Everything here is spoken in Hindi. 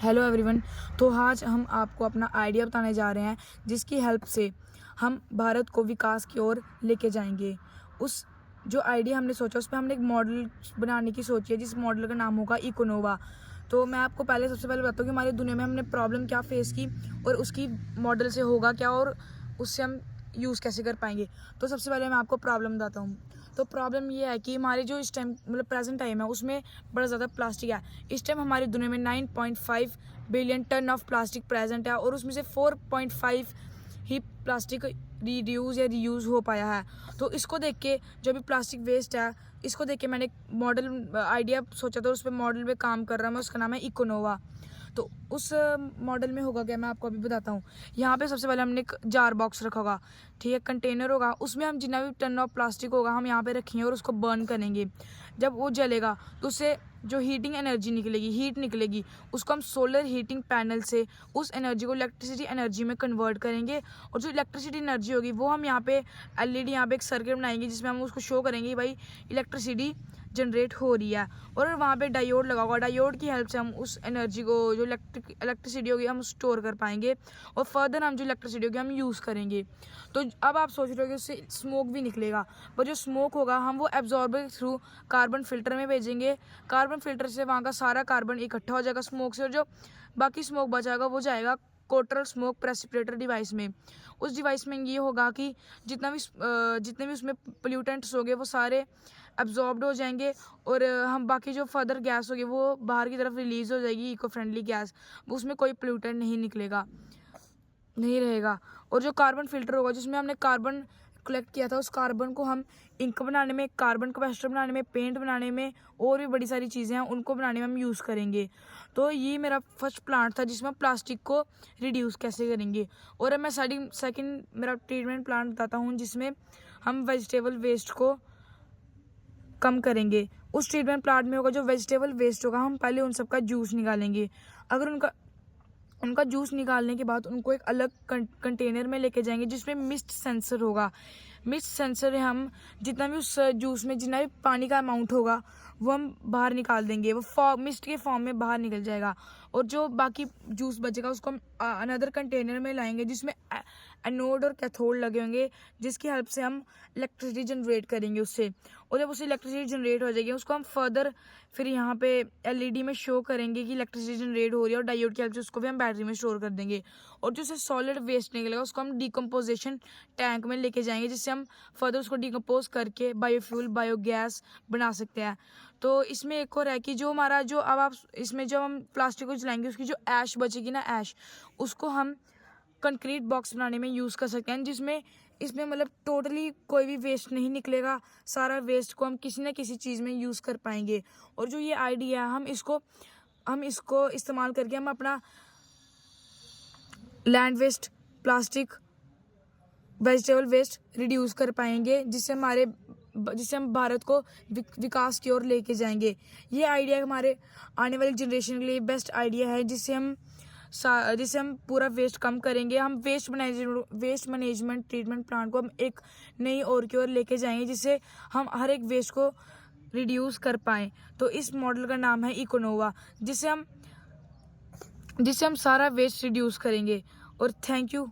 Hello everyone. तो आज हम आपको अपना आइडिया बताने जा रहे हैं जिसकी हेल्प से हम भारत को विकास की ओर लेके जाएंगे। उस जो आइडिया हमने सोचा उस पर हमने एक मॉडल बनाने की सोची है जिस मॉडल का नाम होगा इकोनोवा। तो मैं आपको सबसे पहले बताता हूँ कि हमारी दुनिया में हमने प्रॉब्लम क्या फेस की और उसकी मॉडल से होगा क्या और उससे हम यूज़ कैसे कर पाएंगे। तो सबसे पहले मैं आपको प्रॉब्लम बताता हूँ। तो प्रॉब्लम ये है कि हमारे जो इस टाइम मतलब प्रेजेंट टाइम है उसमें बड़ा ज़्यादा प्लास्टिक है। इस टाइम हमारी दुनिया में 9.5 billion ton of plastic present है और उसमें से 4.5 ही प्लास्टिक रीड्यूज या रीयूज़ हो पाया है। तो इसको देख के जो भी प्लास्टिक वेस्ट है इसको देख के मैंने एक मॉडल आइडिया सोचा था, उस पर मॉडल पे काम कर रहा हूँ मैं, उसका नाम है इकोनोवा। तो उस मॉडल में होगा क्या मैं आपको अभी बताता हूँ। यहाँ पे सबसे पहले हमने एक जार बॉक्स रखा होगा, ठीक है, कंटेनर होगा, उसमें हम जितना भी टन ऑफ प्लास्टिक होगा हम यहाँ पे रखेंगे और उसको बर्न करेंगे। जब वो जलेगा तो उससे जो हीटिंग एनर्जी निकलेगी, हीट निकलेगी, उसको हम सोलर हीटिंग पैनल से उस एनर्जी को इलेक्ट्रिसिटी एनर्जी में कन्वर्ट करेंगे। और जो इलेक्ट्रिसिटी एनर्जी होगी वो हम यहाँ पे एलईडी यहाँ पे एक सर्किट बनाएंगे जिसमें हम उसको शो करेंगे भाई इलेक्ट्रिसिटी जनरेट हो रही है। और वहाँ पे डायोड लगा होगा, डायोड की हेल्प से हम उस एनर्जी को जो इलेक्ट्रिसिटी होगी हम स्टोर कर पाएंगे और फर्दर हम जो इलेक्ट्रिसिटी होगी हम यूज़ करेंगे। तो अब आप सोच रहे हो कि उससे स्मोक भी निकलेगा, पर जो स्मोक होगा हम वो एब्जॉर्बर थ्रू कार्बन फिल्टर में भेजेंगे। कार्बन फिल्टर से वहाँ का सारा कार्बन इकट्ठा हो जाएगा स्मोक से और जो बाकी स्मोक बचाएगा वो जाएगा कोटरल स्मोक प्रेसिपिटेटर डिवाइस में। उस डिवाइस में ये होगा कि जितने भी उसमें पोल्यूटेंट्स होंगे वो सारे एब्जॉर्ब्ड हो जाएंगे और हम बाकी जो फर्दर गैस होगी वो बाहर की तरफ रिलीज हो जाएगी, इको फ्रेंडली गैस, उसमें कोई पोल्यूटेंट नहीं रहेगा। और जो कार्बन फिल्टर होगा जिसमें हमने कार्बन कलेक्ट किया था उस कार्बन को हम इंक बनाने में, कार्बन कैपेसिटर बनाने में, पेंट बनाने में और भी बड़ी सारी चीज़ें हैं उनको बनाने में हम यूज़ करेंगे। तो ये मेरा फर्स्ट प्लांट था जिसमें प्लास्टिक को रिड्यूस कैसे करेंगे। और अब मैं सेकंड मेरा ट्रीटमेंट प्लांट बताता हूँ जिसमें हम वेजिटेबल वेस्ट को कम करेंगे। उस ट्रीटमेंट प्लांट में होगा जो वेजिटेबल वेस्ट होगा हम पहले उन सबका जूस निकालेंगे। अगर उनका जूस निकालने के बाद उनको एक अलग कंटेनर में लेके जाएंगे जिसमें मिस्ट सेंसर होगा। मिस्ट सेंसर हम जितना भी उस जूस में जितना भी पानी का अमाउंट होगा वो हम बाहर निकाल देंगे, वो मिस्ट के फॉर्म में बाहर निकल जाएगा। और जो बाकी जूस बचेगा उसको हम अनदर कंटेनर में लाएंगे जिसमें एनोड और कैथोड लगे होंगे जिसकी हेल्प से हम इलेक्ट्रिसिटी जनरेट करेंगे उससे। और जब उससे इलेक्ट्रिसिटी जनरेट हो जाएगी उसको हम फर्दर फिर यहाँ पे एलईडी में शो करेंगे कि इलेक्ट्रिसिटी जनरेट हो रही है और डायोड की हेल्प से उसको भी हम बैटरी में स्टोर कर देंगे। और जो उससे सॉलिड वेस्ट निकलेगा उसको हम डिकम्पोजिशन टैंक में लेके जाएंगे जिससे हम फर्दर उसको डिकम्पोज करके बायोफ्यूल बायोगैस बना सकते हैं। तो इसमें एक और है कि जो हमारा जो अब आप इसमें जब हम प्लास्टिक को जलाएंगे उसकी जो ऐश बचेगी ना, ऐश, उसको हम कंक्रीट बॉक्स बनाने में यूज़ कर सकते हैं जिसमें इसमें मतलब टोटली कोई भी वेस्ट नहीं निकलेगा, सारा वेस्ट को हम किसी न किसी चीज़ में यूज़ कर पाएंगे। और जो ये आइडिया है हम इसको इस्तेमाल करके हम अपना land waste, plastic, vegetable waste reduce कर पाएंगे जिससे हम भारत को विकास की ओर लेके जाएंगे। ये आइडिया हमारे आने वाली जनरेशन के लिए बेस्ट आइडिया है जिससे हम पूरा वेस्ट कम करेंगे। हम वेस्ट मैनेजमेंट ट्रीटमेंट प्लांट को हम एक नई ओर की ओर लेके जाएंगे जिससे हम हर एक वेस्ट को रिड्यूस कर पाएँ। तो इस मॉडल का नाम है इकोनोवा जिससे हम सारा वेस्ट रिड्यूस करेंगे। और थैंक यू।